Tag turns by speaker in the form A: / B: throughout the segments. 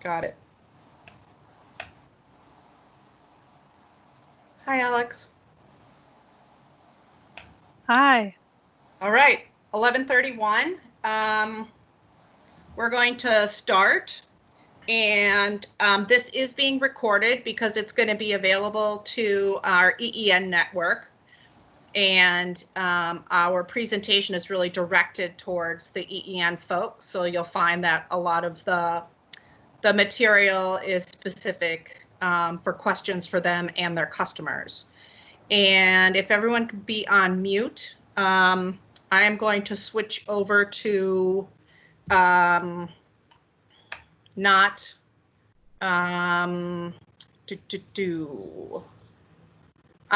A: got it. Hi, Alex.
B: Hi.
A: All right, 11:31. We're going to start, and this is being recorded because it's going to be available to our EEN network. And our presentation is really directed towards the EEN folks. So you'll find that a lot of the material is specific for questions for them and their customers. And if everyone could be on mute, I am going to switch over to I'm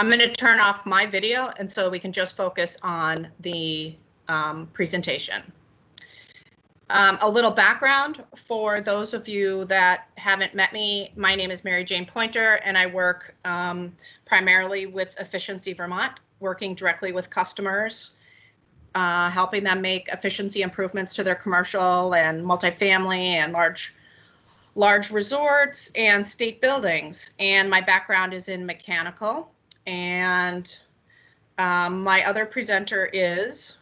A: going to turn off my video, and so we can just focus on the presentation. A little background for those of you that haven't met me. My name is Mary Jane Pointer, and I work primarily with Efficiency Vermont, working directly with customers, helping them make efficiency improvements to their commercial and multifamily and large resorts and state buildings. And my background is in mechanical. And my other presenter is.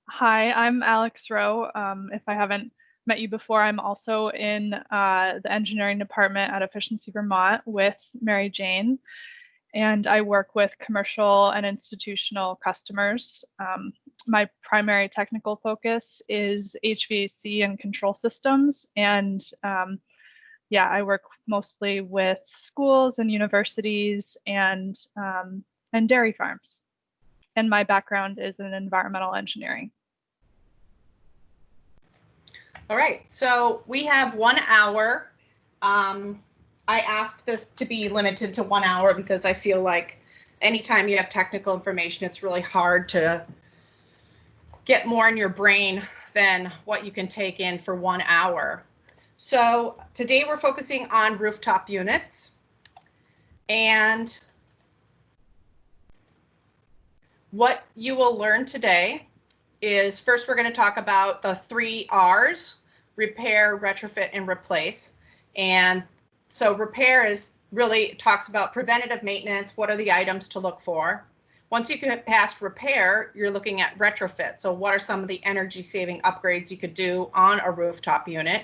B: Hi, I'm Alex Rowe. If I haven't met you before, I'm also in the engineering department at Efficiency Vermont with Mary Jane, and I work with commercial and institutional customers. My primary technical focus is HVAC and control systems, and yeah, I work mostly with schools and universities and dairy farms. And my background is in environmental engineering.
A: All right, so we have 1 hour. I asked this to be limited to 1 hour because I feel like anytime you have technical information, it's really hard to get more in your brain than what you can take in for 1 hour. So today we're focusing on rooftop units, and what you will learn today is first we're going to talk about the 3 R's: repair, retrofit, and replace. And so repair is really talks about preventative maintenance. What are the items to look for? Once you get past repair, you're looking at retrofit. So what are some of the energy saving upgrades you could do on a rooftop unit?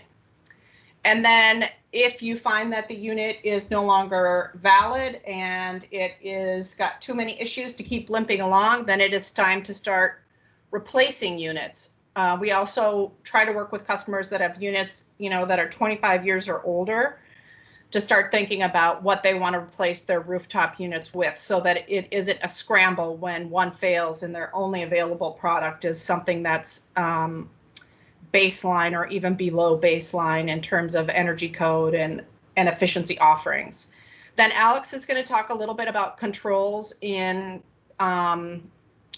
A: And then if you find that the unit is no longer valid and it is got too many issues to keep limping along, then it is time to start replacing units. We also try to work with customers that have units, that are 25 years or older, to start thinking about what they want to replace their rooftop units with, so that it isn't a scramble when one fails and their only available product is something that's baseline or even below baseline in terms of energy code and efficiency offerings. Then Alex is going to talk a little bit about controls in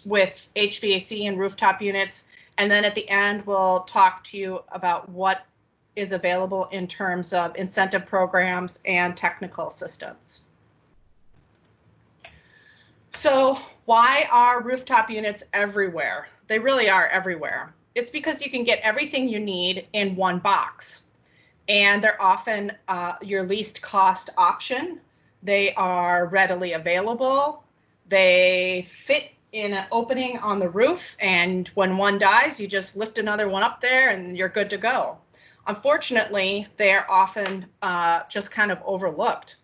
A: with HVAC and rooftop units. And then at the end, we'll talk to you about what is available in terms of incentive programs and technical assistance. So why are rooftop units everywhere? They really are everywhere. It's because you can get everything you need in one box, and they're often your least cost option. They are readily available. They fit in an opening on the roof, and when one dies, you just lift another one up there and you're good to go. Unfortunately, they're often just kind of overlooked.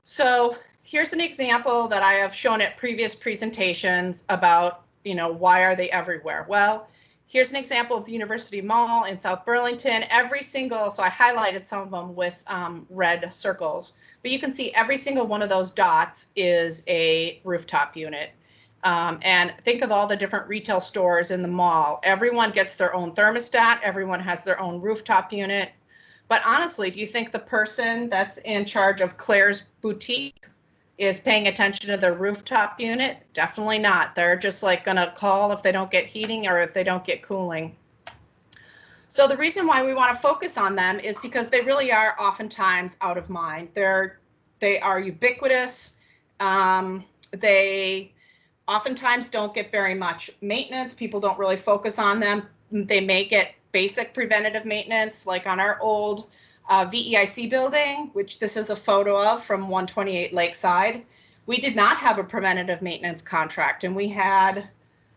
A: So here's an example that I have shown at previous presentations about, why are they everywhere? Well, here's an example of the University Mall in South Burlington. So I highlighted some of them with red circles, but you can see every single one of those dots is a rooftop unit. And think of all the different retail stores in the mall. Everyone gets their own thermostat. Everyone has their own rooftop unit. But honestly, do you think the person that's in charge of Claire's boutique is paying attention to their rooftop unit? Definitely not. They're just like going to call if they don't get heating or if they don't get cooling. So the reason why we want to focus on them is because they really are oftentimes out of mind. They are ubiquitous. They oftentimes don't get very much maintenance. People don't really focus on them. They may get basic preventative maintenance, like on our old VEIC building, which this is a photo of from 128 Lakeside. We did not have a preventative maintenance contract, and we had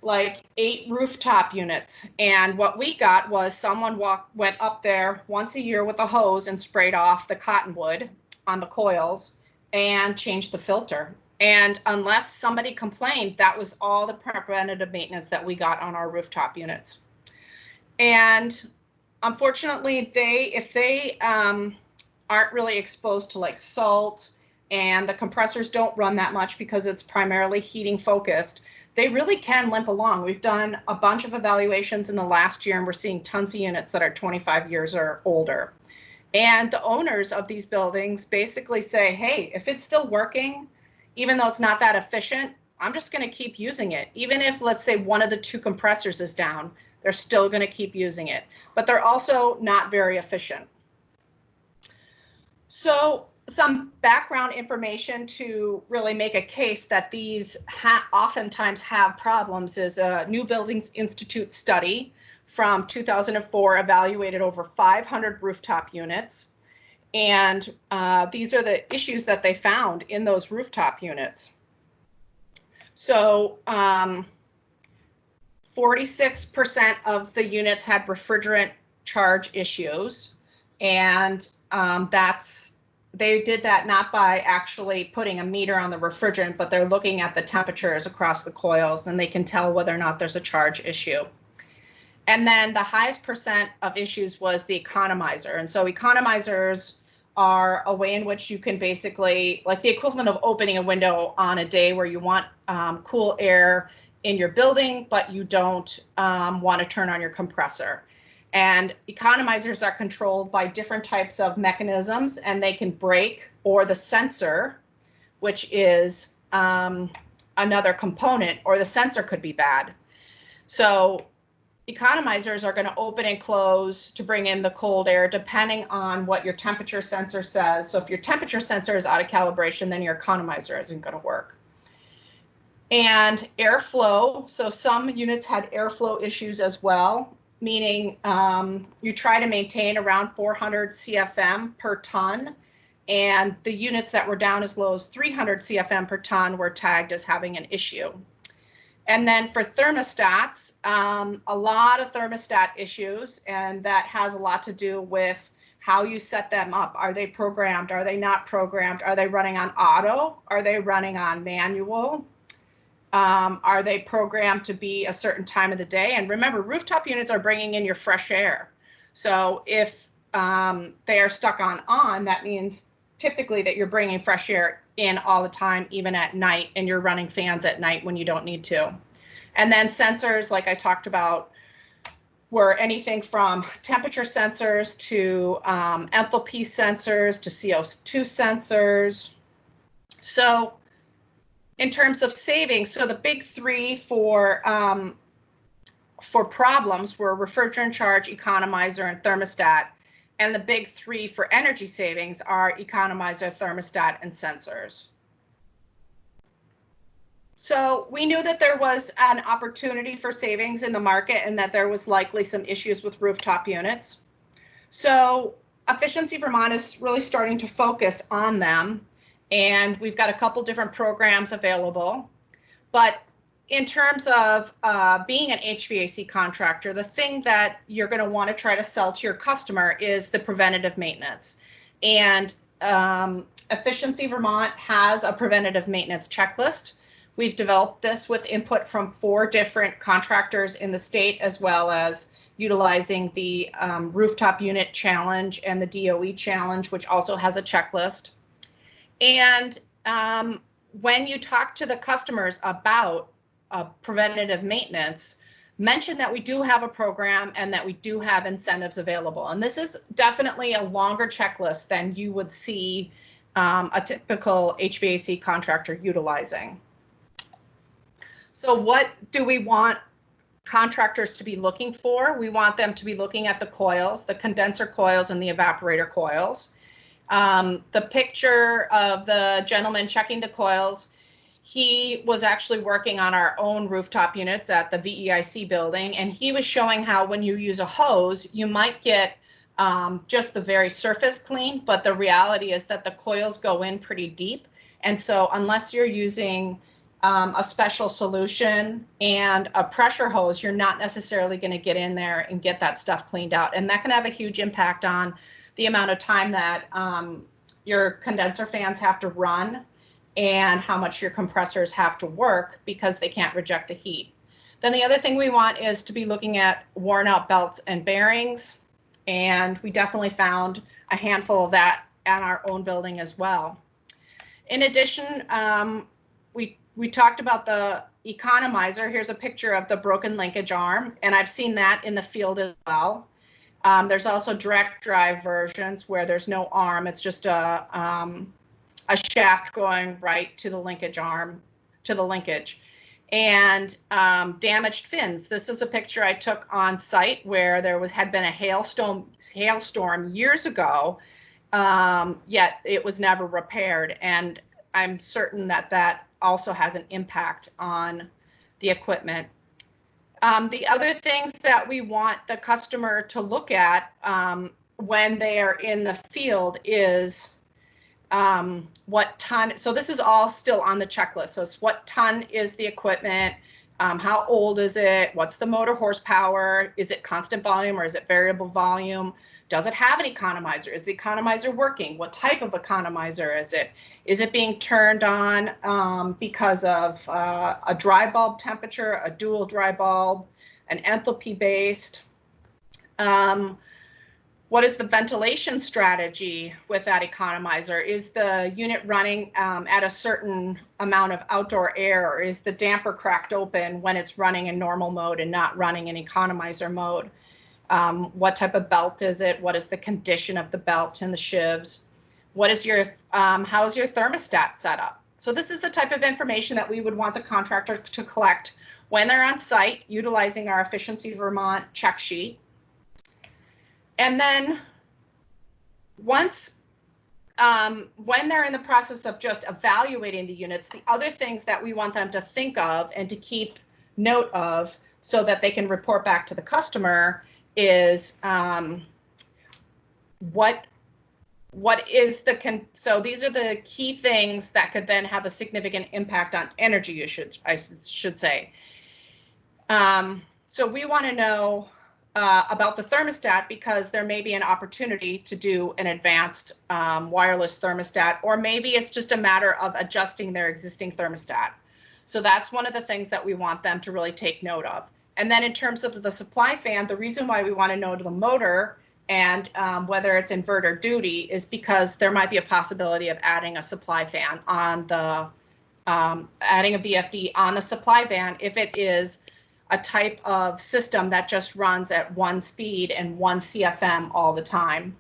A: like 8 rooftop units. And what we got was someone went up there once a year with a hose and sprayed off the cottonwood on the coils and changed the filter. And unless somebody complained, that was all the preventative maintenance that we got on our rooftop units. And unfortunately, if they aren't really exposed to like salt, and the compressors don't run that much because it's primarily heating focused, they really can limp along. We've done a bunch of evaluations in the last year, and we're seeing tons of units that are 25 years or older. And the owners of these buildings basically say, hey, if it's still working, even though it's not that efficient, I'm just going to keep using it. Even if, let's say, one of the 2 compressors is down, they're still going to keep using it. But they're also not very efficient. So some background information to really make a case that these oftentimes have problems is a New Buildings Institute study from 2004 evaluated over 500 rooftop units. And these are the issues that they found in those rooftop units. So 46% of the units had refrigerant charge issues. And they did that not by actually putting a meter on the refrigerant, but they're looking at the temperatures across the coils, and they can tell whether or not there's a charge issue. And then the highest percent of issues was the economizer. And so economizers are a way in which you can basically, like the equivalent of opening a window on a day where you want cool air in your building, but you don't want to turn on your compressor. And economizers are controlled by different types of mechanisms, and they can break, or the sensor, which is another component, or the sensor could be bad. So economizers are going to open and close to bring in the cold air depending on what your temperature sensor says. So if your temperature sensor is out of calibration, then your economizer isn't going to work. And airflow, so some units had airflow issues as well, meaning you try to maintain around 400 CFM per ton, and the units that were down as low as 300 CFM per ton were tagged as having an issue. And then for thermostats, a lot of thermostat issues, and that has a lot to do with how you set them up. Are they programmed? Are they not programmed? Are they running on auto? Are they running on manual? Are they programmed to be a certain time of the day? And remember, rooftop units are bringing in your fresh air. So if they are stuck on, that means typically that you're bringing fresh air in all the time, even at night, and you're running fans at night when you don't need to. And then sensors, like I talked about, were anything from temperature sensors to enthalpy sensors to CO2 sensors. So in terms of savings, so the big 3 for problems were refrigerant charge, economizer, and thermostat. And the big 3 for energy savings are economizer, thermostat, and sensors. So we knew that there was an opportunity for savings in the market and that there was likely some issues with rooftop units. So Efficiency Vermont is really starting to focus on them. And we've got a couple different programs available. But in terms of being an HVAC contractor, the thing that you're going to want to try to sell to your customer is the preventative maintenance. And Efficiency Vermont has a preventative maintenance checklist. We've developed this with input from 4 different contractors in the state, as well as utilizing the Rooftop Unit Challenge and the DOE Challenge, which also has a checklist. And when you talk to the customers about preventative maintenance, mention that we do have a program and that we do have incentives available. And this is definitely a longer checklist than you would see a typical HVAC contractor utilizing. So what do we want contractors to be looking for? We want them to be looking at the coils, the condenser coils and the evaporator coils. The picture of the gentleman checking the coils, he was actually working on our own rooftop units at the VEIC building, and he was showing how when you use a hose, you might get just the very surface clean, but the reality is that the coils go in pretty deep. And so unless you're using a special solution and a pressure hose, you're not necessarily going to get in there and get that stuff cleaned out. And that can have a huge impact on the amount of time that your condenser fans have to run and how much your compressors have to work because they can't reject the heat. Then the other thing we want is to be looking at worn out belts and bearings. And we definitely found a handful of that at our own building as well. In addition, we talked about the Economizer. Here's a picture of the broken linkage arm, and I've seen that in the field as well. There's also direct drive versions where there's no arm. It's just a shaft going right to the linkage arm, to the linkage. And damaged fins. This is a picture I took on site where there had been a hailstorm years ago, yet it was never repaired. And I'm certain that that also has an impact on the equipment. The other things that we want the customer to look at when they are in the field is what ton. So this is all still on the checklist. So it's what ton is the equipment, how old is it, what's the motor horsepower, is it constant volume or is it variable volume, does it have an economizer, is the economizer working, what type of economizer is it being turned on because of a dry bulb temperature, a dual dry bulb, an enthalpy based. What is the ventilation strategy with that economizer? Is the unit running at a certain amount of outdoor air, or is the damper cracked open when it's running in normal mode and not running in economizer mode? What type of belt is it? What is the condition of the belt and the sheaves? What is your, how is your thermostat set up? So this is the type of information that we would want the contractor to collect when they're on site, utilizing our Efficiency Vermont check sheet. And then once, when they're in the process of just evaluating the units, the other things that we want them to think of and to keep note of so that they can report back to the customer is what is the, so these are the key things that could then have a significant impact on energy usage, I should say. So we want to know about the thermostat because there may be an opportunity to do an advanced wireless thermostat, or maybe it's just a matter of adjusting their existing thermostat. So that's one of the things that we want them to really take note of. And then in terms of the supply fan, the reason why we want to know the motor and whether it's inverter duty is because there might be a possibility of adding a supply fan on the, adding a VFD on the supply van if it is a type of system that just runs at one speed and one CFM all the time.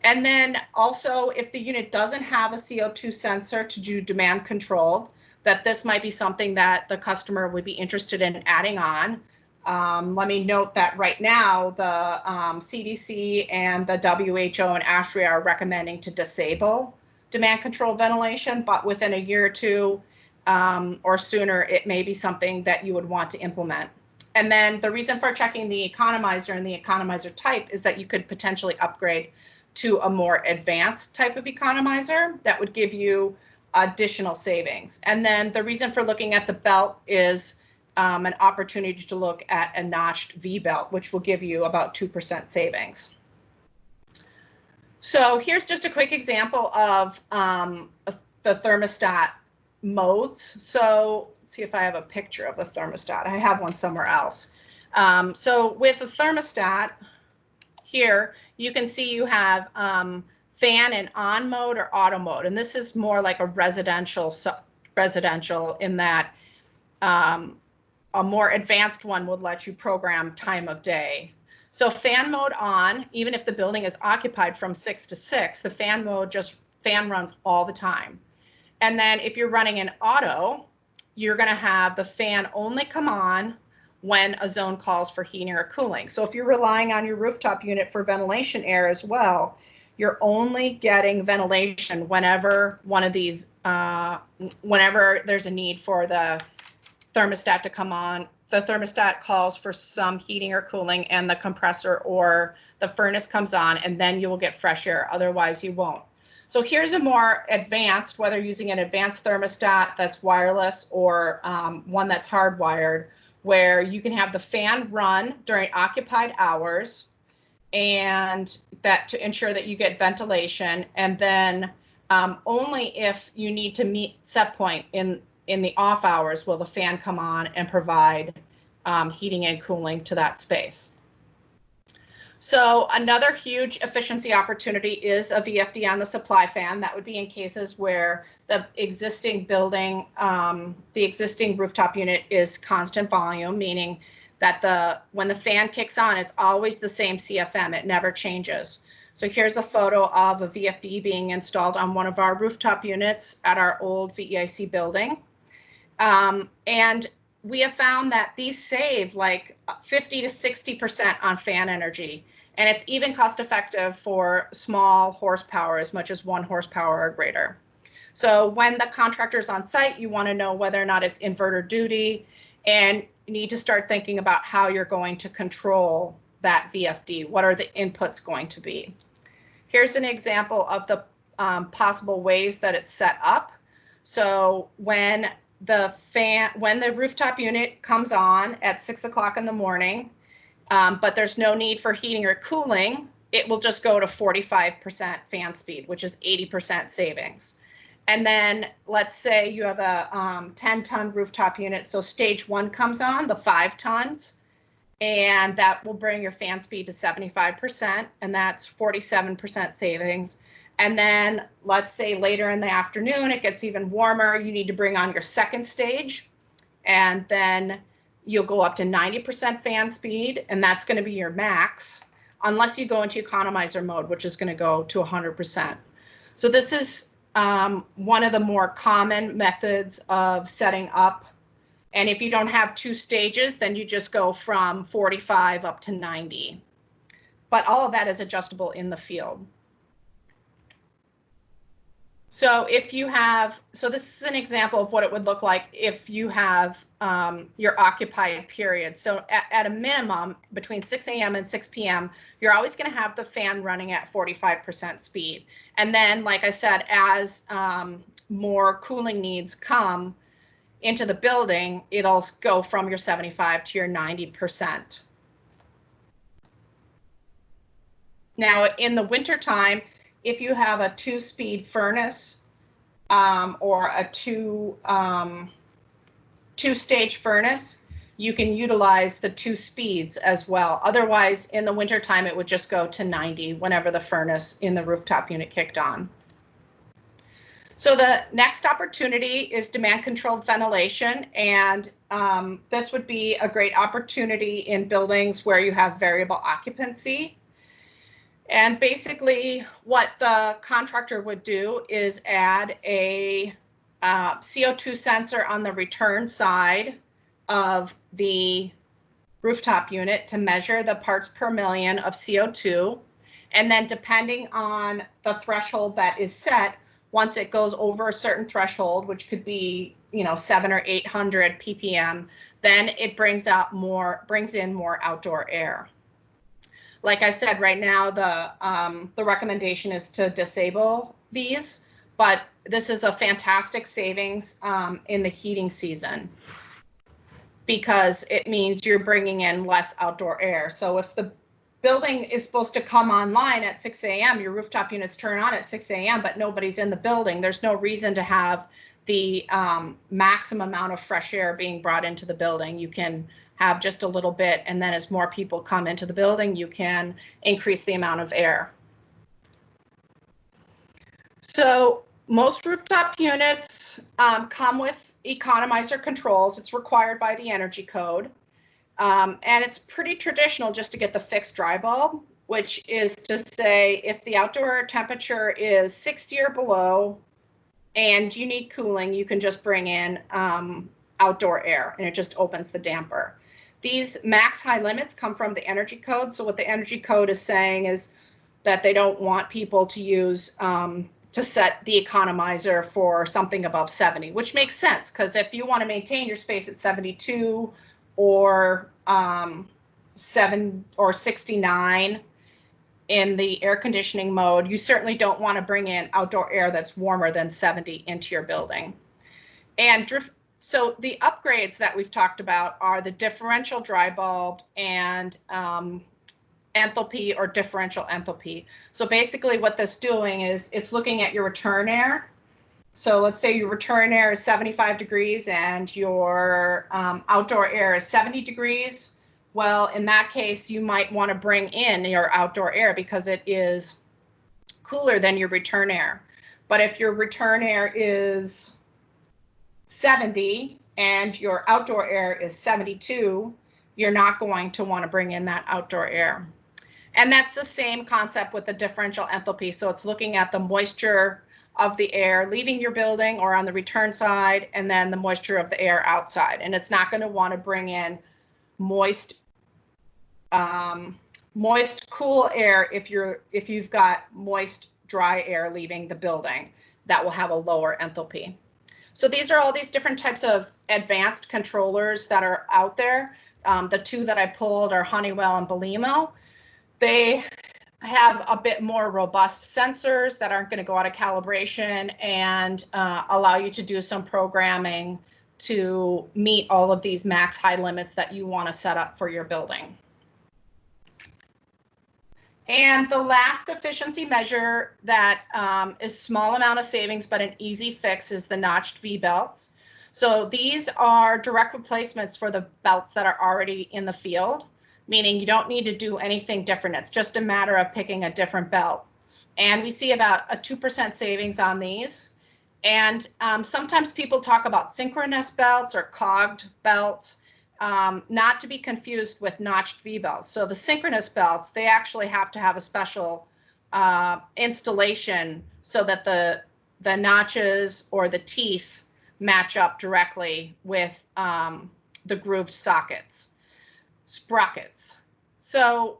A: And then also, if the unit doesn't have a CO2 sensor to do demand control, that this might be something that the customer would be interested in adding on. Let me note that right now, the CDC and the WHO and ASHRAE are recommending to disable demand control ventilation, but within a year or two, or sooner, it may be something that you would want to implement. And then the reason for checking the economizer and the economizer type is that you could potentially upgrade to a more advanced type of economizer that would give you additional savings. And then the reason for looking at the belt is an opportunity to look at a notched V belt, which will give you about 2% savings. So here's just a quick example of the thermostat modes. So let's see if I have a picture of a thermostat. I have one somewhere else. So with a thermostat here, you can see you have fan in on mode or auto mode. And this is more like a residential in that a more advanced one would let you program time of day. So fan mode on, even if the building is occupied from 6 to 6, the fan mode fan runs all the time. And then if you're running an auto, you're going to have the fan only come on when a zone calls for heating or cooling. So if you're relying on your rooftop unit for ventilation air as well, you're only getting ventilation whenever one of these, whenever there's a need for the thermostat to come on. The thermostat calls for some heating or cooling, and the compressor or the furnace comes on, and then you will get fresh air. Otherwise, you won't. So here's a more advanced, whether using an advanced thermostat that's wireless or one that's hardwired, where you can have the fan run during occupied hours, and that to ensure that you get ventilation, and then only if you need to meet set point in the off hours will the fan come on and provide heating and cooling to that space. So another huge efficiency opportunity is a VFD on the supply fan. That would be in cases where the existing building, the existing rooftop unit is constant volume, meaning that when the fan kicks on, it's always the same CFM. It never changes. So here's a photo of a VFD being installed on one of our rooftop units at our old VEIC building. And we have found that these save like 50 to 60% on fan energy. And it's even cost effective for small horsepower, as much as 1 horsepower or greater. So when the contractor's on site, you want to know whether or not it's inverter duty, and you need to start thinking about how you're going to control that VFD. What are the inputs going to be? Here's an example of the possible ways that it's set up. So when the rooftop unit comes on at 6 o'clock in the morning, but there's no need for heating or cooling, it will just go to 45% fan speed, which is 80% savings. And then let's say you have a 10-ton rooftop unit. So stage 1 comes on, the 5 tons, and that will bring your fan speed to 75%, and that's 47% savings. And then let's say later in the afternoon, it gets even warmer. You need to bring on your second stage, and then you'll go up to 90% fan speed, and that's going to be your max, unless you go into economizer mode, which is going to go to 100%. So this is one of the more common methods of setting up. And if you don't have 2 stages, then you just go from 45 up to 90. But all of that is adjustable in the field. So if you have, so this is an example of what it would look like if you have your occupied period. So at a minimum, between 6 a.m. and 6 p.m., you're always going to have the fan running at 45% speed. And then, like I said, as more cooling needs come into the building, it'll go from your 75 to your 90%. Now, in the wintertime, if you have a 2-speed furnace or a two-stage furnace, you can utilize the 2 speeds as well. Otherwise, in the wintertime, it would just go to 90 whenever the furnace in the rooftop unit kicked on. So the next opportunity is demand-controlled ventilation, and this would be a great opportunity in buildings where you have variable occupancy. And basically what the contractor would do is add a CO2 sensor on the return side of the rooftop unit to measure the parts per million of CO2. And then depending on the threshold that is set, once it goes over a certain threshold, which could be, 700 or 800 ppm, then it brings in more outdoor air. Like I said, right now, the recommendation is to disable these, but this is a fantastic savings in the heating season, because it means you're bringing in less outdoor air. So if the building is supposed to come online at 6 a.m., your rooftop units turn on at 6 a.m., but nobody's in the building, there's no reason to have the maximum amount of fresh air being brought into the building. You can have just a little bit, and then as more people come into the building, you can increase the amount of air. So most rooftop units come with economizer controls. It's required by the energy code. And it's pretty traditional just to get the fixed dry bulb, which is to say if the outdoor temperature is 60 or below and you need cooling, you can just bring in outdoor air, and it just opens the damper. These max high limits come from the energy code. So what the energy code is saying is that they don't want people to use to set the economizer for something above 70, which makes sense because if you want to maintain your space at 72 or 7 or 69 in the air conditioning mode, you certainly don't want to bring in outdoor air that's warmer than 70 into your building. And so the upgrades that we've talked about are the differential dry bulb and enthalpy or differential enthalpy. So basically what that's doing is it's looking at your return air. So let's say your return air is 75 degrees and your outdoor air is 70 degrees. Well, in that case, you might want to bring in your outdoor air because it is cooler than your return air. But if your return air is 70 and your outdoor air is 72, you're not going to want to bring in that outdoor air. And that's the same concept with the differential enthalpy. So it's looking at the moisture of the air leaving your building or on the return side, and then the moisture of the air outside. And it's not going to want to bring in moist cool air if you've got moist dry air leaving the building. That will have a lower enthalpy. So these are all these different types of advanced controllers that are out there. The two that I pulled are Honeywell and Belimo. They have a bit more robust sensors that aren't going to go out of calibration and allow you to do some programming to meet all of these max high limits that you want to set up for your building. And the last efficiency measure that is small amount of savings but an easy fix is the notched V-belts. So these are direct replacements for the belts that are already in the field, meaning you don't need to do anything different. It's just a matter of picking a different belt. And we see about a 2% savings on these. And sometimes people talk about synchronous belts or cogged belts, not to be confused with notched V-belts. So the synchronous belts, they actually have to have a special installation so that the notches or the teeth match up directly with the grooved sockets, sprockets. So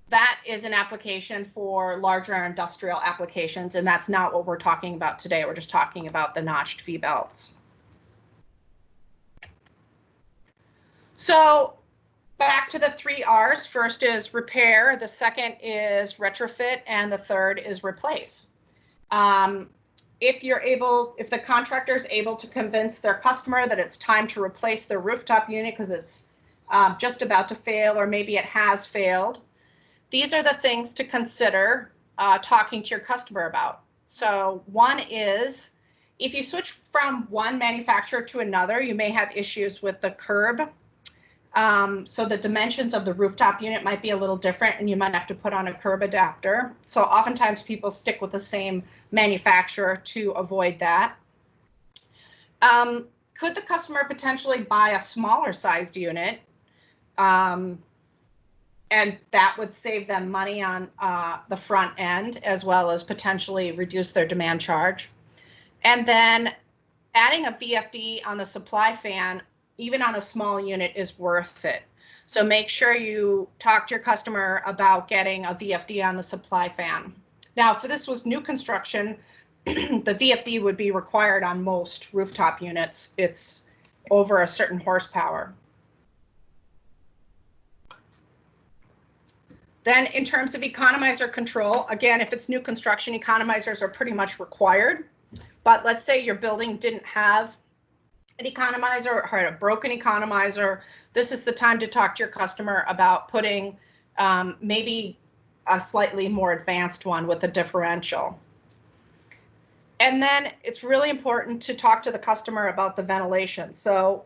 A: that is an application for larger industrial applications, and that's not what we're talking about today. We're just talking about the notched V-belts. So back to the 3 R's. First is repair, the second is retrofit, and the third is replace. If the contractor is able to convince their customer that it's time to replace their rooftop unit because it's just about to fail, or maybe it has failed, these are the things to consider talking to your customer about. So one is, if you switch from one manufacturer to another, you may have issues with the curb. So the dimensions of the rooftop unit might be a little different and you might have to put on a curb adapter. So oftentimes people stick with the same manufacturer to avoid that. Could the customer potentially buy a smaller sized unit? And that would save them money on the front end, as well as potentially reduce their demand charge. And then adding a VFD on the supply fan, even on a small unit, is worth it. So make sure you talk to your customer about getting a VFD on the supply fan. Now, if this was new construction, the VFD would be required on most rooftop units. It's over a certain horsepower. Then in terms of economizer control, again, if it's new construction, economizers are pretty much required. But let's say your building didn't have an economizer or had a broken economizer. This is the time to talk to your customer about putting maybe a slightly more advanced one with a differential. And then it's really important to talk to the customer about the ventilation. So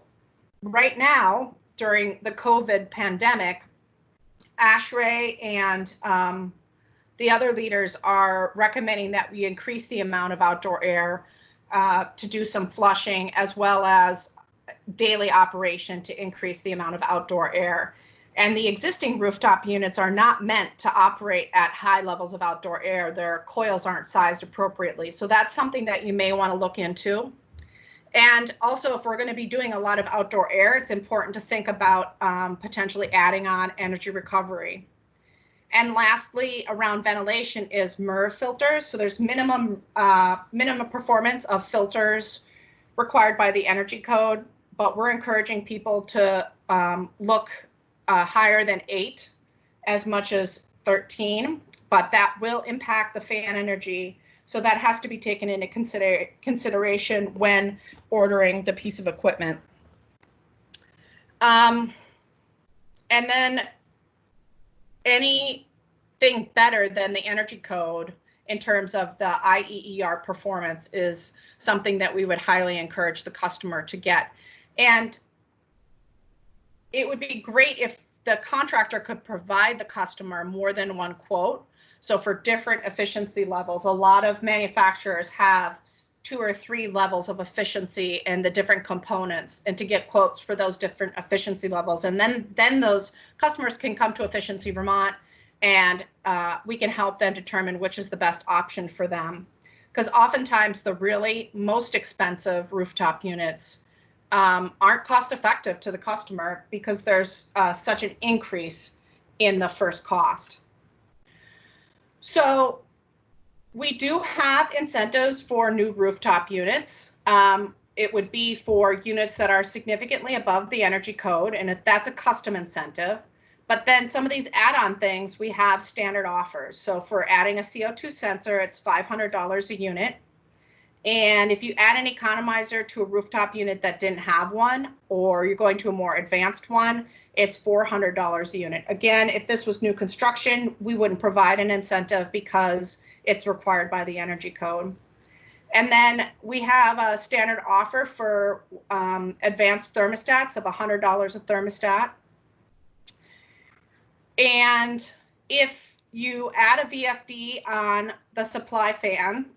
A: right now, during the COVID pandemic, ASHRAE and the other leaders are recommending that we increase the amount of outdoor air to do some flushing, as well as daily operation to increase the amount of outdoor air. And the existing rooftop units are not meant to operate at high levels of outdoor air. Their coils aren't sized appropriately. So that's something that you may want to look into. And also, if we're going to be doing a lot of outdoor air, it's important to think about potentially adding on energy recovery. And lastly, around ventilation is MERV filters. So there's minimum performance of filters required by the energy code, but we're encouraging people to look higher than 8, as much as 13, but that will impact the fan energy. So that has to be taken into consideration when ordering the piece of equipment. And then anything better than the energy code in terms of the IEER performance is something that we would highly encourage the customer to get. And it would be great if the contractor could provide the customer more than one quote. So for different efficiency levels, a lot of manufacturers have 2 or 3 levels of efficiency and the different components, and to get quotes for those different efficiency levels. And then those customers can come to Efficiency Vermont, and we can help them determine which is the best option for them. Because oftentimes the really most expensive rooftop units aren't cost effective to the customer because there's such an increase in the first cost. So we do have incentives for new rooftop units. It would be for units that are significantly above the energy code, and that's a custom incentive. But then some of these add-on things, we have standard offers. So for adding a CO2 sensor, it's $500 a unit. And if you add an economizer to a rooftop unit that didn't have one, or you're going to a more advanced one, it's $400 a unit. Again, if this was new construction, we wouldn't provide an incentive because it's required by the energy code. And then we have a standard offer for advanced thermostats of $100 a thermostat. And if you add a VFD on the supply fan,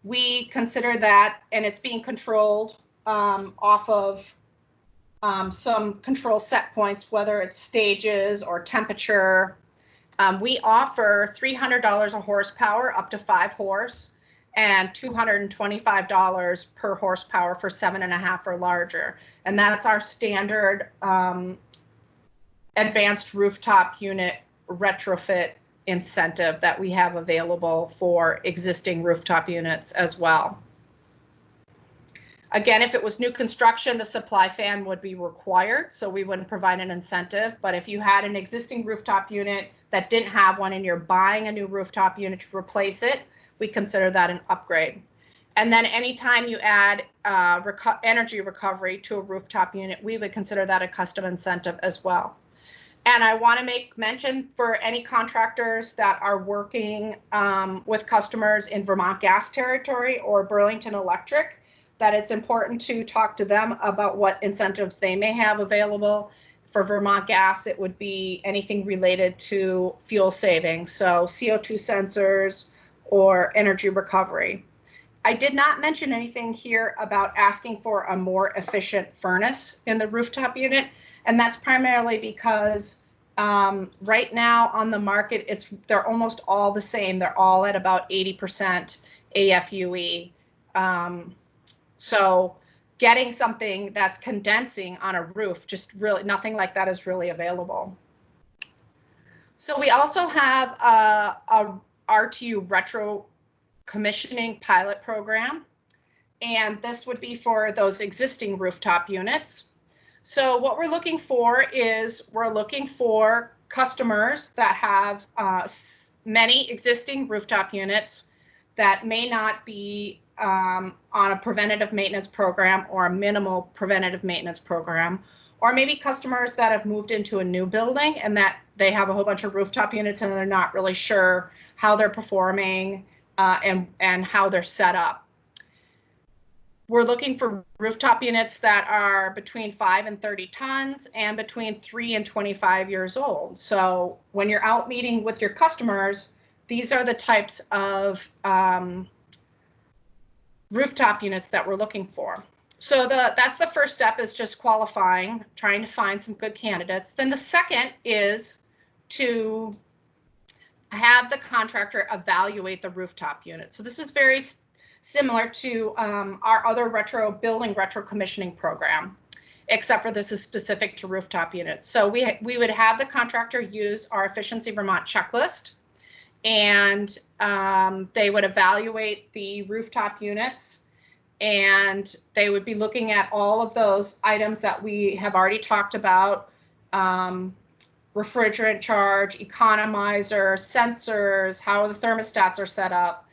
A: we consider that, and it's being controlled off of some control set points, whether it's stages or temperature. We offer $300 a horsepower up to 5 horse, and $225 per horsepower for 7.5 or larger. And that's our standard advanced rooftop unit retrofit incentive that we have available for existing rooftop units as well. Again, if it was new construction, the supply fan would be required, so we wouldn't provide an incentive. But if you had an existing rooftop unit that didn't have one and you're buying a new rooftop unit to replace it, we consider that an upgrade. And then anytime you add energy recovery to a rooftop unit, we would consider that a custom incentive as well. And I want to make mention for any contractors that are working with customers in Vermont gas territory or Burlington Electric, that it's important to talk to them about what incentives they may have available. For Vermont gas, it would be anything related to fuel savings, so CO2 sensors or energy recovery. I did not mention anything here about asking for a more efficient furnace in the rooftop unit, and that's primarily because right now on the market, they're almost all the same. They're all at about 80% AFUE. So getting something that's condensing on a roof, just really nothing like that is really available. So we also have a RTU retro commissioning pilot program, and this would be for those existing rooftop units. So what we're looking for is we're looking for customers that have many existing rooftop units that may not be on a preventative maintenance program or a minimal preventative maintenance program, or maybe customers that have moved into a new building and that they have a whole bunch of rooftop units and they're not really sure how they're performing and how they're set up. We're looking for rooftop units that are between 5 and 30 tons and between 3 and 25 years old. So when you're out meeting with your customers, these are the types of rooftop units that we're looking for. So that's the first step, is just qualifying, trying to find some good candidates. Then the second is to have the contractor evaluate the rooftop unit. So this is very similar to our other building retro commissioning program. except for this is specific to rooftop units. So we would have the contractor use our Efficiency Vermont checklist, and they would evaluate the rooftop units, and they would be looking at all of those items that we have already talked about, refrigerant charge, economizer, sensors, how the thermostats are set up.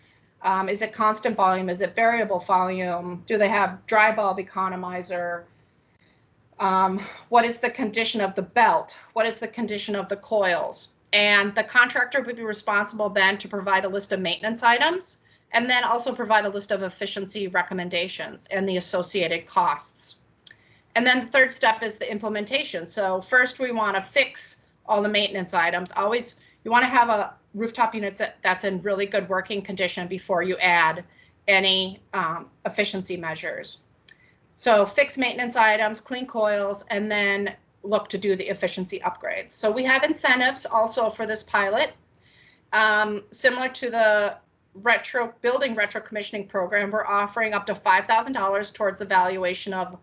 A: Is it constant volume? Is it variable volume? Do they have dry bulb economizer? What is the condition of the belt? What is the condition of the coils? And the contractor would be responsible then to provide a list of maintenance items, and then also provide a list of efficiency recommendations and the associated costs. And then the third step is the implementation. So first we want to fix all the maintenance items. Always, you want to have a rooftop unit that's in really good working condition before you add any efficiency measures. So fix maintenance items, clean coils, and then look to do the efficiency upgrades. So we have incentives also for this pilot, similar to the building retro commissioning program. We're offering up to $5,000 towards the valuation of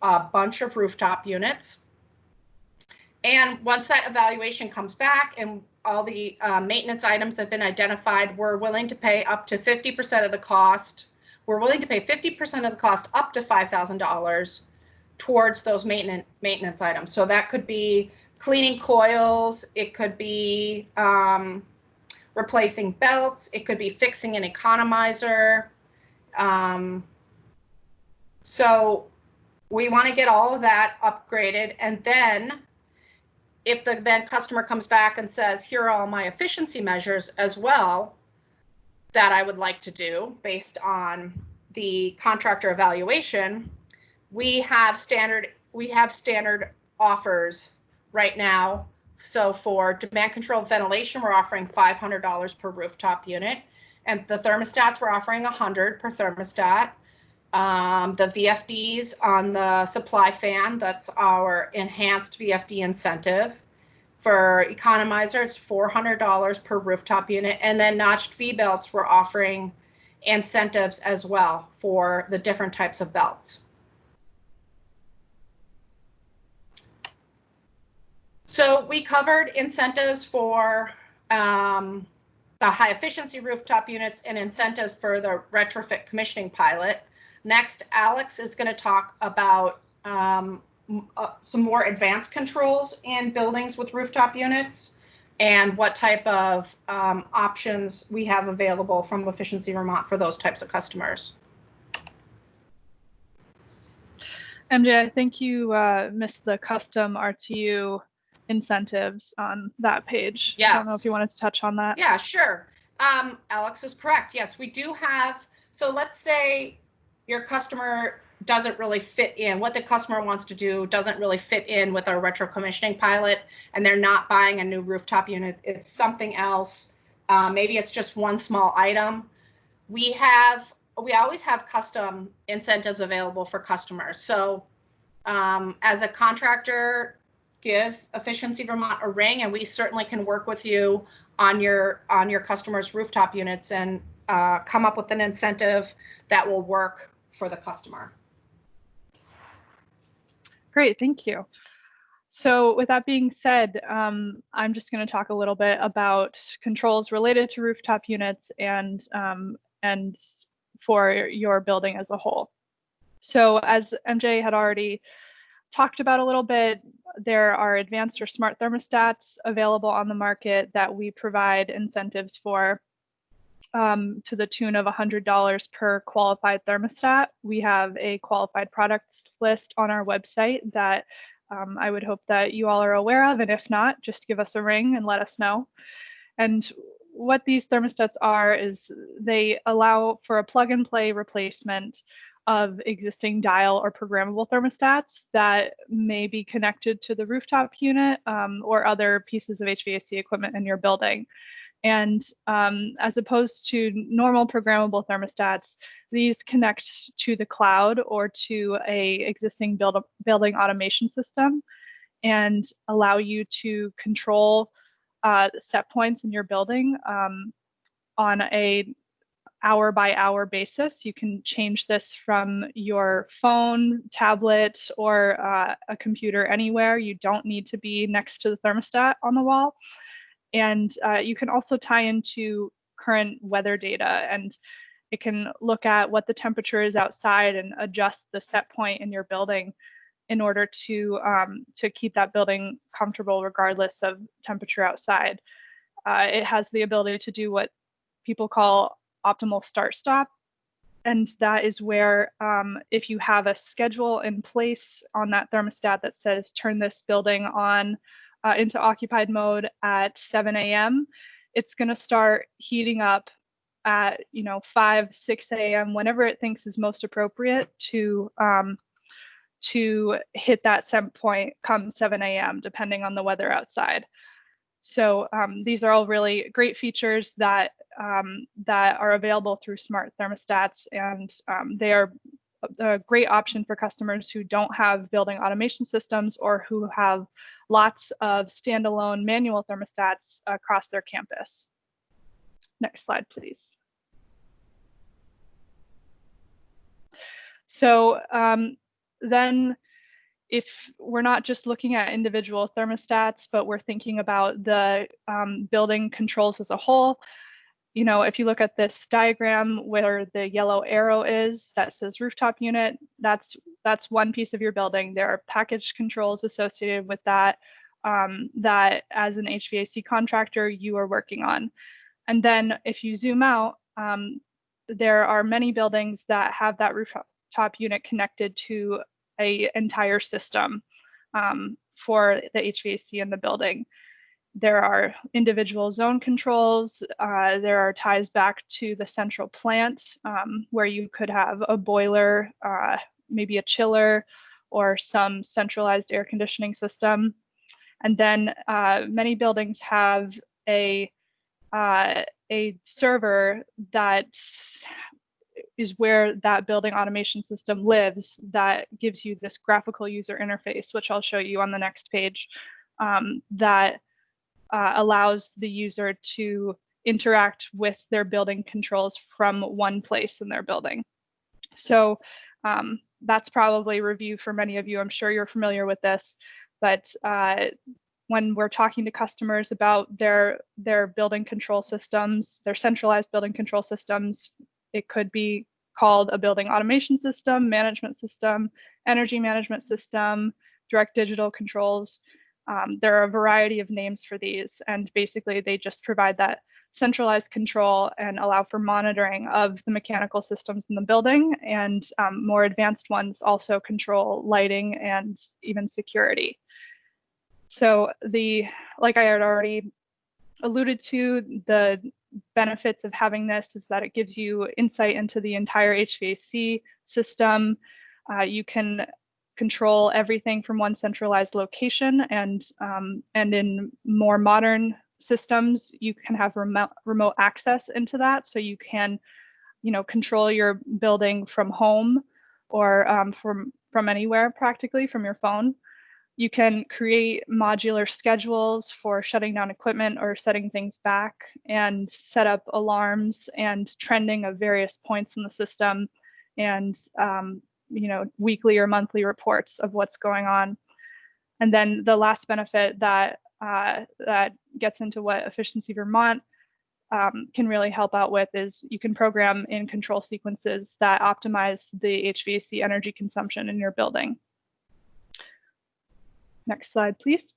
A: a bunch of rooftop units. And once that evaluation comes back and all the maintenance items have been identified, we're willing to pay up to 50% of the cost. We're willing to pay 50% of the cost up to $5,000 towards those maintenance items. So that could be cleaning coils, it could be replacing belts, it could be fixing an economizer. So we want to get all of that upgraded, and then if the customer comes back and says, here are all my efficiency measures as well that I would like to do based on the contractor evaluation, we have standard offers right now. So for demand controlled ventilation, we're offering $500 per rooftop unit, and the thermostats we're offering $100 per thermostat. The VFDs on the supply fan, that's our enhanced VFD incentive. For economizer, it's $400 per rooftop unit, and then notched V belts, we're offering incentives as well for the different types of belts. So we covered incentives for the high efficiency rooftop units and incentives for the retrofit commissioning pilot. Next, Alex is going to talk about some more advanced controls in buildings with rooftop units and what type of options we have available from Efficiency Vermont for those types of customers.
B: MJ, I think you missed the custom RTU incentives on that page.
A: Yes.
B: I don't know if you wanted to touch on that.
A: Yeah, sure. Alex is correct. Yes, we do have. So let's say your customer doesn't really fit in. What the customer wants to do doesn't really fit in with our retro commissioning pilot, and they're not buying a new rooftop unit. It's something else. Maybe it's just one small item. We always have custom incentives available for customers. So as a contractor, give Efficiency Vermont a ring, and we certainly can work with you on your customers' rooftop units and come up with an incentive that will work for the customer.
B: Great, thank you. So with that being said, I'm just going to talk a little bit about controls related to rooftop units and for your building as a whole. So as MJ had already talked about a little bit, there are advanced or smart thermostats available on the market that we provide incentives for to the tune of $100 per qualified thermostat. We have a qualified products list on our website that I would hope that you all are aware of, and if not, just give us a ring and let us know. And what these thermostats are is they allow for a plug-and-play replacement of existing dial or programmable thermostats that may be connected to the rooftop unit or other pieces of HVAC equipment in your building. And as opposed to normal programmable thermostats, these connect to the cloud or to a existing building automation system and allow you to control set points in your building on a hour by hour basis. You can change this from your phone, tablet, or a computer anywhere. You don't need to be next to the thermostat on the wall. And you can also tie into current weather data, and it can look at what the temperature is outside and adjust the set point in your building in order to keep that building comfortable regardless of temperature outside. It has the ability to do what people call optimal start-stop, and that is where if you have a schedule in place on that thermostat that says turn this building on into occupied mode at 7 a.m., it's going to start heating up at 5, 6 a.m., whenever it thinks is most appropriate to hit that set point come 7 a.m., depending on the weather outside. So these are all really great features that are available through smart thermostats, and they are a great option for customers who don't have building automation systems or who have lots of standalone manual thermostats across their campus. Next slide, please. So then if we're not just looking at individual thermostats, but we're thinking about the building controls as a whole, if you look at this diagram where the yellow arrow is, that says rooftop unit, that's one piece of your building. There are package controls associated with that, that as an HVAC contractor, you are working on. And then if you zoom out, there are many buildings that have that rooftop unit connected to an entire system for the HVAC in the building. There are individual zone controls. There are ties back to the central plant where you could have a boiler, maybe a chiller, or some centralized air conditioning system. And then many buildings have a server that is where that building automation system lives, that gives you this graphical user interface, which I'll show you on the next page, that allows the user to interact with their building controls from one place in their building. So that's probably a review for many of you. I'm sure you're familiar with this, but when we're talking to customers about their building control systems, their centralized building control systems, it could be called a building automation system, management system, energy management system, direct digital controls. There are a variety of names for these, and basically they just provide that centralized control and allow for monitoring of the mechanical systems in the building, and more advanced ones also control lighting and even security. So like I had already alluded to, the benefits of having this is that it gives you insight into the entire HVAC system. You can control everything from one centralized location, and in more modern systems, you can have remote access into that. So you can, control your building from home or from anywhere, practically from your phone. You can create modular schedules for shutting down equipment or setting things back, and set up alarms and trending of various points in the system, and weekly or monthly reports of what's going on. And then the last benefit that gets into what Efficiency Vermont can really help out with is you can program in control sequences that optimize the HVAC energy consumption in your building. Next slide, please.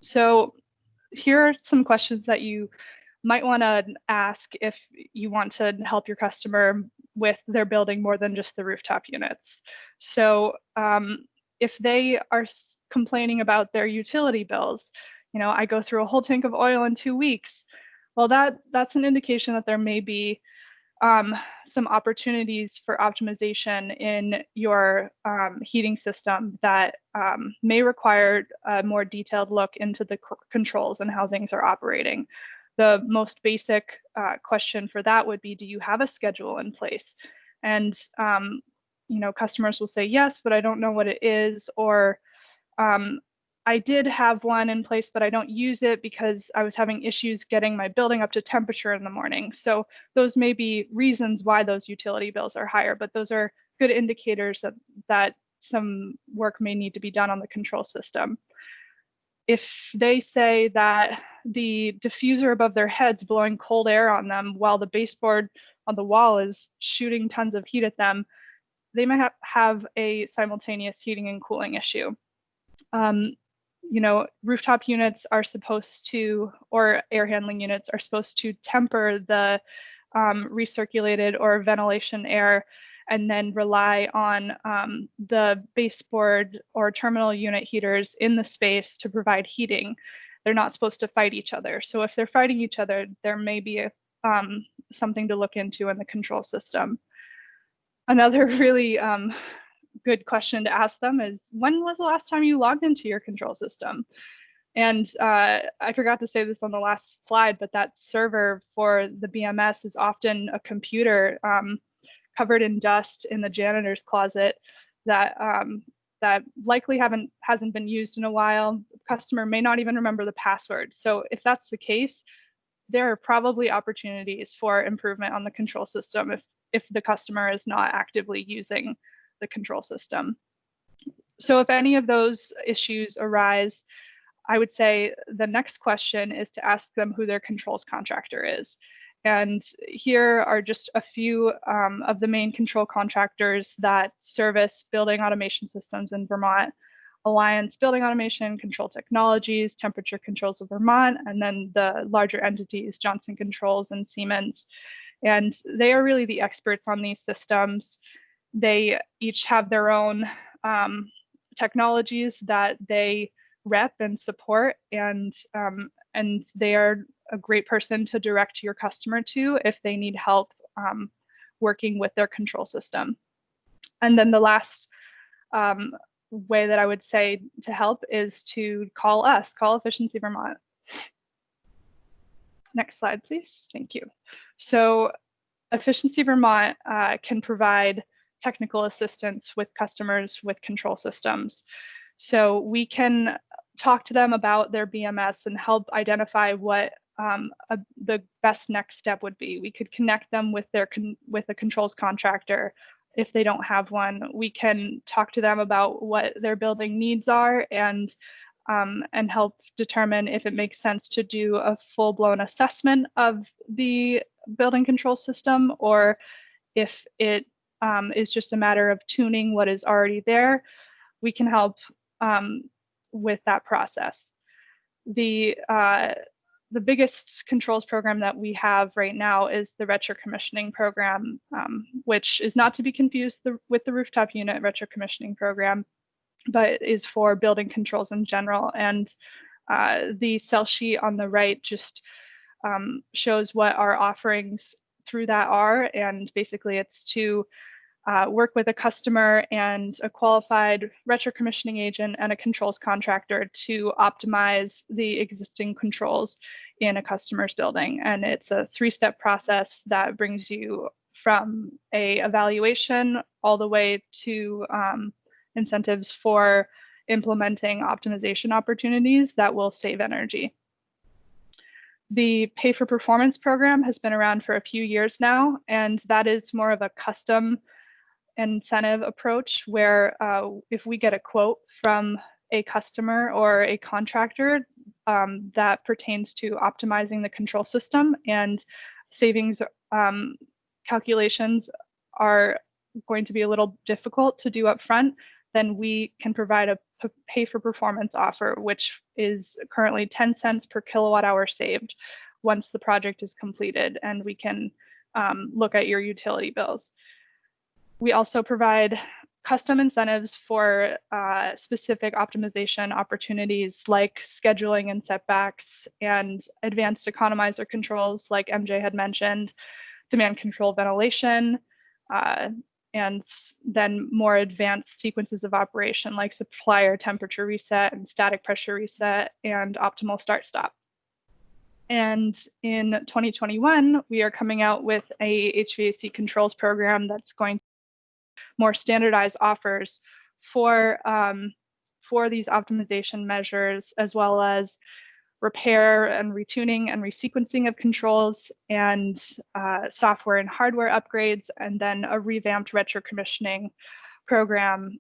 B: So here are some questions that you might want to ask if you want to help your customer with their building more than just the rooftop units. So if they are complaining about their utility bills, I go through a whole tank of oil in 2 weeks. Well, that's an indication that there may be some opportunities for optimization in your heating system that may require a more detailed look into the controls and how things are operating. The most basic question for that would be, do you have a schedule in place? And customers will say yes, but I don't know what it is, or I did have one in place, but I don't use it because I was having issues getting my building up to temperature in the morning. So those may be reasons why those utility bills are higher, but those are good indicators that some work may need to be done on the control system. If they say that the diffuser above their heads blowing cold air on them while the baseboard on the wall is shooting tons of heat at them, they might have a simultaneous heating and cooling issue. You know, rooftop units are supposed to, or air handling units are supposed to temper the recirculated or ventilation air and then rely on the baseboard or terminal unit heaters in the space to provide heating. They're not supposed to fight each other. So if they're fighting each other, there may be something to look into in the control system. Another really good question to ask them is, when was the last time you logged into your control system? And I forgot to say this on the last slide, but that server for the BMS is often a computer covered in dust in the janitor's closet that that likely hasn't been used in a while. The customer may not even remember the password. So if that's the case, there are probably opportunities for improvement on the control system if the customer is not actively using the control system. So if any of those issues arise, I would say the next question is to ask them who their controls contractor is. And here are just a few of the main control contractors that service building automation systems in Vermont: Alliance Building Automation, Control Technologies, Temperature Controls of Vermont, and then the larger entities, Johnson Controls and Siemens. And they are really the experts on these systems. They each have their own technologies that they rep and support, and they are a great person to direct your customer to if they need help working with their control system. And then the last way that I would say to help is to call us, call Efficiency Vermont. Next slide, please. Thank you. So Efficiency Vermont can provide technical assistance with customers with control systems. So we can talk to them about their BMS and help identify what the best next step would be. We could connect them with a controls contractor if they don't have one. We can talk to them about what their building needs are and help determine if it makes sense to do a full-blown assessment of the building control system, or if it is just a matter of tuning what is already there. We can help with that process. The biggest controls program that we have right now is the retro commissioning program, which is not to be confused with the rooftop unit retro commissioning program, but is for building controls in general. And the cell sheet on the right just shows what our offerings through that are. And basically it's to work with a customer and a qualified retro commissioning agent and a controls contractor to optimize the existing controls in a customer's building. And it's a 3-step process that brings you from a evaluation all the way to incentives for implementing optimization opportunities that will save energy. The pay for performance program has been around for a few years now, and that is more of a custom incentive approach where if we get a quote from a customer or a contractor that pertains to optimizing the control system, and savings calculations are going to be a little difficult to do up front, then we can provide a pay for performance offer, which is currently 10 cents per kilowatt hour saved once the project is completed, and we can look at your utility bills. We also provide custom incentives for specific optimization opportunities like scheduling and setbacks, and advanced economizer controls like MJ had mentioned, demand control ventilation, and then more advanced sequences of operation like supplier temperature reset and static pressure reset and optimal start-stop. And in 2021, we are coming out with a HVAC controls program that's going to more standardized offers for for these optimization measures, as well as repair and retuning and resequencing of controls, and software and hardware upgrades, and then a revamped retro commissioning program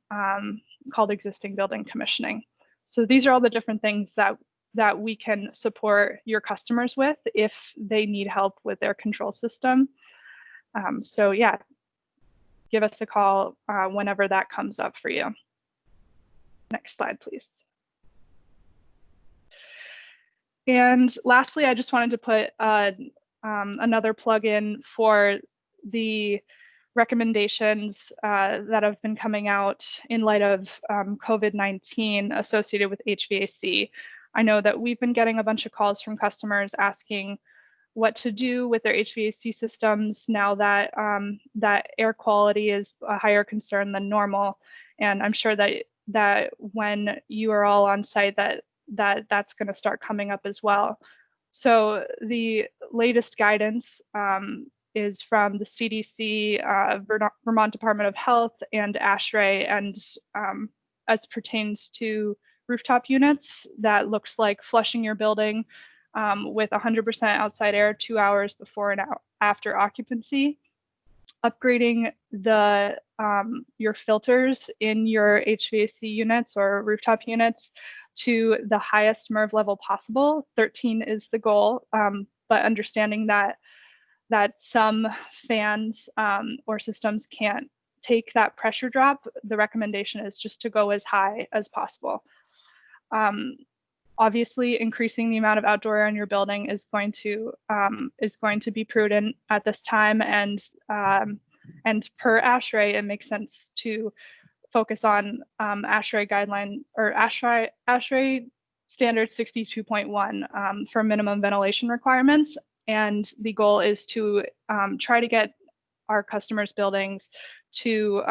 B: called existing building commissioning. So these are all the different things that we can support your customers with if they need help with their control system. So yeah, give us a call whenever that comes up for you. Next slide, please. And lastly, I just wanted to put another plug-in for the recommendations that have been coming out in light of COVID-19 associated with HVAC. I know that we've been getting a bunch of calls from customers asking what to do with their HVAC systems now that that air quality is a higher concern than normal. And I'm sure that when you are all on site, that's going to start coming up as well. So the latest guidance is from the CDC, Vermont Department of Health, and ASHRAE, and as pertains to rooftop units, that looks like flushing your building with 100% outside air 2 hours before and after occupancy, upgrading your filters in your HVAC units or rooftop units to the highest MERV level possible. 13 is the goal, but understanding that some fans or systems can't take that pressure drop, the recommendation is just to go as high as possible. Obviously, increasing the amount of outdoor air in your building is going to be prudent at this time, and per ASHRAE, it makes sense to focus on ASHRAE guideline or ASHRAE standard 62.1 for minimum ventilation requirements. And the goal is to try to get our customers' buildings to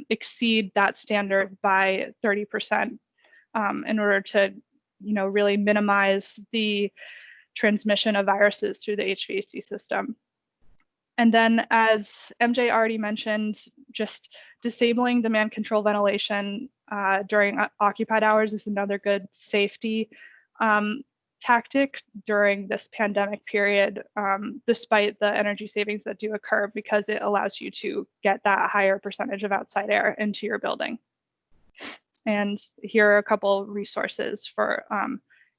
B: exceed that standard by 30% in order to, really minimize the transmission of viruses through the HVAC system. And then, as MJ already mentioned, just disabling demand control ventilation during occupied hours is another good safety tactic during this pandemic period, despite the energy savings that do occur, because it allows you to get that higher percentage of outside air into your building. And here are a couple resources for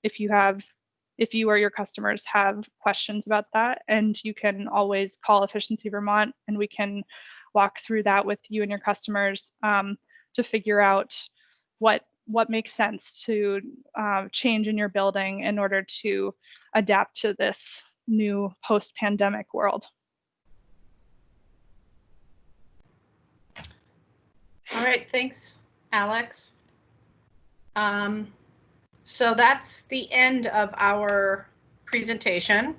B: if you or your customers have questions about that, and you can always call Efficiency Vermont and we can walk through that with you and your customers to figure out what makes sense to change in your building in order to adapt to this new post-pandemic world.
A: All right, thanks, Alex. So that's the end of our presentation.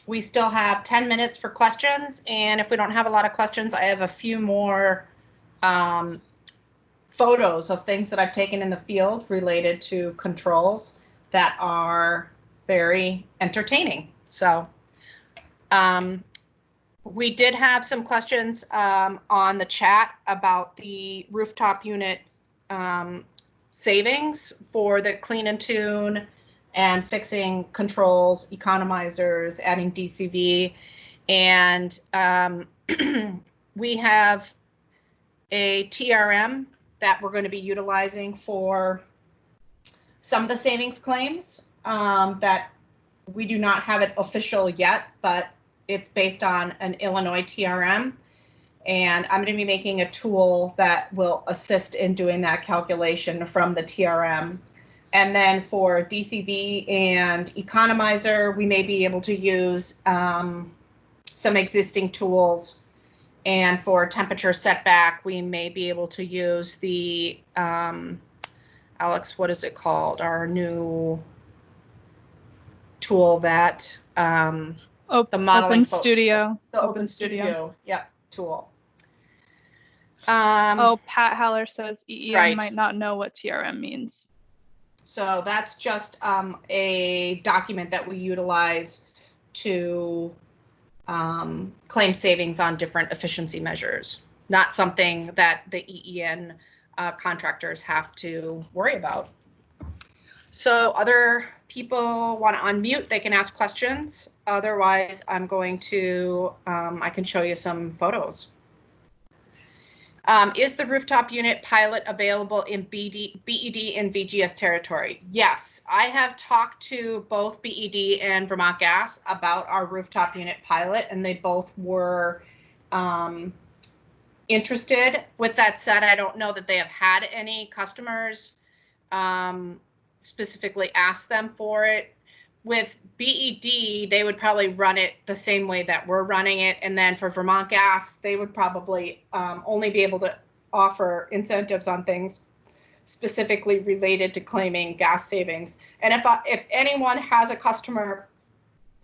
A: We still have 10 minutes for questions, and if we don't have a lot of questions, I have a few more photos of things that I've taken in the field related to controls that are very entertaining. So we did have some questions on the chat about the rooftop unit savings for the clean and tune and fixing controls, economizers, adding DCV, and we have a TRM that we're going to be utilizing for some of the savings claims that we do not have it official yet, but it's based on an Illinois TRM. And I'm going to be making a tool that will assist in doing that calculation from the TRM. And then for DCV and Economizer, we may be able to use some existing tools. And for temperature setback, we may be able to use the, Alex, what is it called? Our new tool that the modeling
B: Open
A: folks,
B: Studio.
A: the Open Studio, yep, tool.
B: Pat Haller says EEM
A: right.
B: might not know what TRM means.
A: So that's just a document that we utilize to claim savings on different efficiency measures, not something that the EEN contractors have to worry about. So other people want to unmute, they can ask questions. Otherwise, I'm going to, I can show you some photos. Is the rooftop unit pilot available in BED and VGS territory? Yes, I have talked to both BED and Vermont Gas about our rooftop unit pilot, and they both were interested. With that said, I don't know that they have had any customers specifically ask them for it. With BED, they would probably run it the same way that we're running it. And then for Vermont Gas, they would probably only be able to offer incentives on things specifically related to claiming gas savings. And if anyone has a customer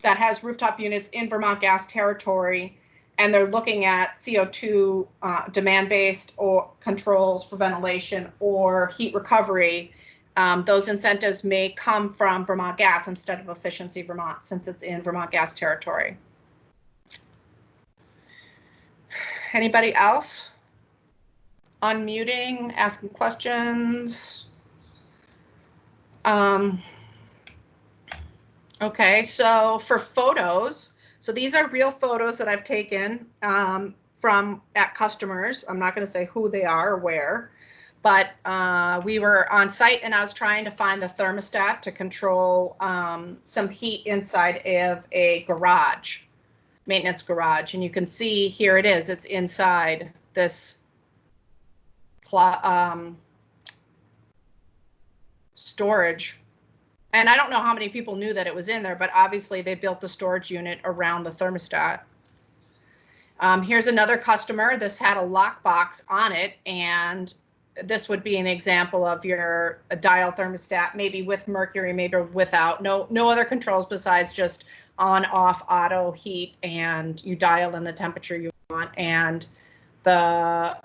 A: that has rooftop units in Vermont Gas territory and they're looking at CO2 demand-based or controls for ventilation or heat recovery, those incentives may come from Vermont Gas instead of Efficiency Vermont, since it's in Vermont Gas territory. Anybody else? Unmuting, asking questions. Okay, so for photos, so these are real photos that I've taken from at customers. I'm not going to say who they are or where. But we were on site and I was trying to find the thermostat to control some heat inside of a garage, maintenance garage. And you can see here it is, it's inside this storage. And I don't know how many people knew that it was in there, but obviously they built the storage unit around the thermostat. Here's another customer. This had a lockbox on it, and this would be an example of your dial thermostat, maybe with mercury, maybe without. No other controls besides just on, off, auto, heat, and you dial in the temperature you want. And the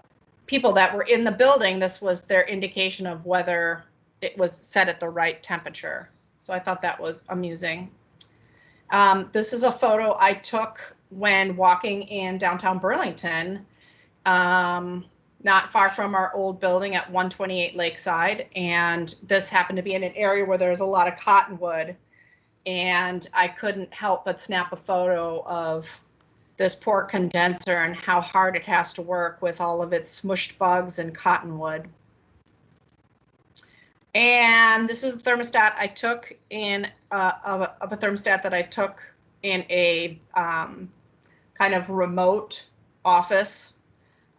A: people that were in the building, this was their indication of whether it was set at the right temperature. So I thought that was amusing. This is a photo I took when walking in downtown Burlington. Not far from our old building at 128 Lakeside. And this happened to be in an area where there's a lot of cottonwood. And I couldn't help but snap a photo of this poor condenser and how hard it has to work with all of its smushed bugs and cottonwood. And this is a thermostat I took in, of a thermostat that I took in a kind of remote office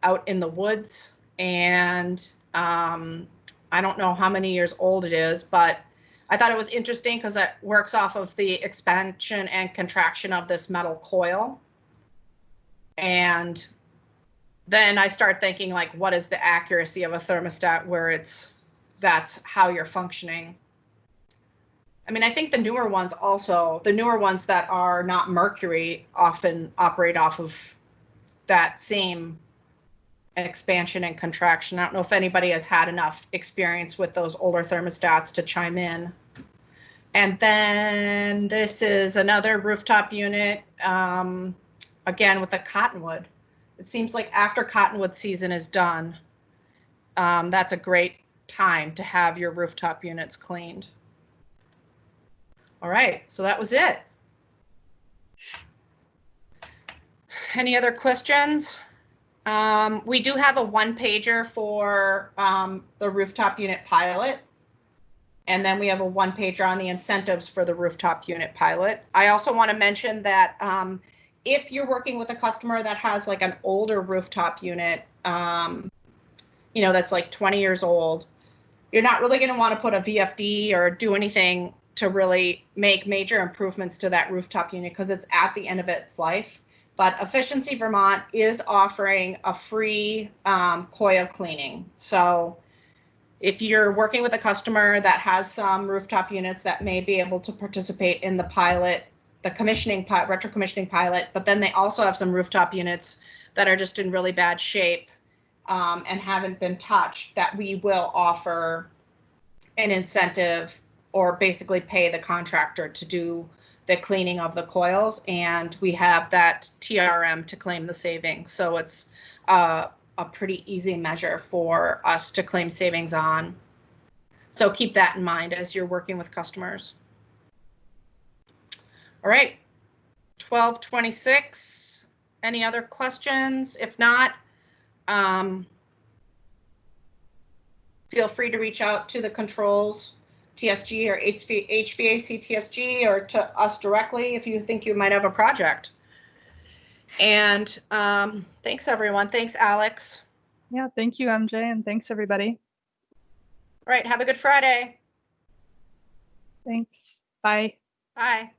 A: out in the woods. And I don't know how many years old it is, but I thought it was interesting because it works off of the expansion and contraction of this metal coil. And then I start thinking, like, what is the accuracy of a thermostat where that's how you're functioning? I mean, I think the newer ones also, the newer ones that are not mercury often operate off of that same expansion and contraction. I don't know if anybody has had enough experience with those older thermostats to chime in. And then this is another rooftop unit, again with the cottonwood. It seems like after cottonwood season is done, that's a great time to have your rooftop units cleaned. All right, so that was it. Any other questions? We do have a one-pager for the rooftop unit pilot. And then we have a one-pager on the incentives for the rooftop unit pilot. I also want to mention that if you're working with a customer that has like an older rooftop unit, you know, that's like 20 years old, you're not really going to want to put a VFD or do anything to really make major improvements to that rooftop unit because it's at the end of its life. But Efficiency Vermont is offering a free coil cleaning. So if you're working with a customer that has some rooftop units that may be able to participate in the pilot, the commissioning, retro commissioning pilot, but then they also have some rooftop units that are just in really bad shape and haven't been touched, that we will offer an incentive or basically pay the contractor to do the cleaning of the coils, and we have that TRM to claim the saving. So it's a pretty easy measure for us to claim savings on. So keep that in mind as you're working with customers. All right, 1226. Any other questions? If not, feel free to reach out to the controls TSG or HVAC TSG or to us directly if you think you might have a project. And thanks, everyone. Thanks, Alex.
B: Yeah, thank you, MJ, and thanks, everybody.
A: All right, have a good Friday.
B: Thanks. Bye.
A: Bye.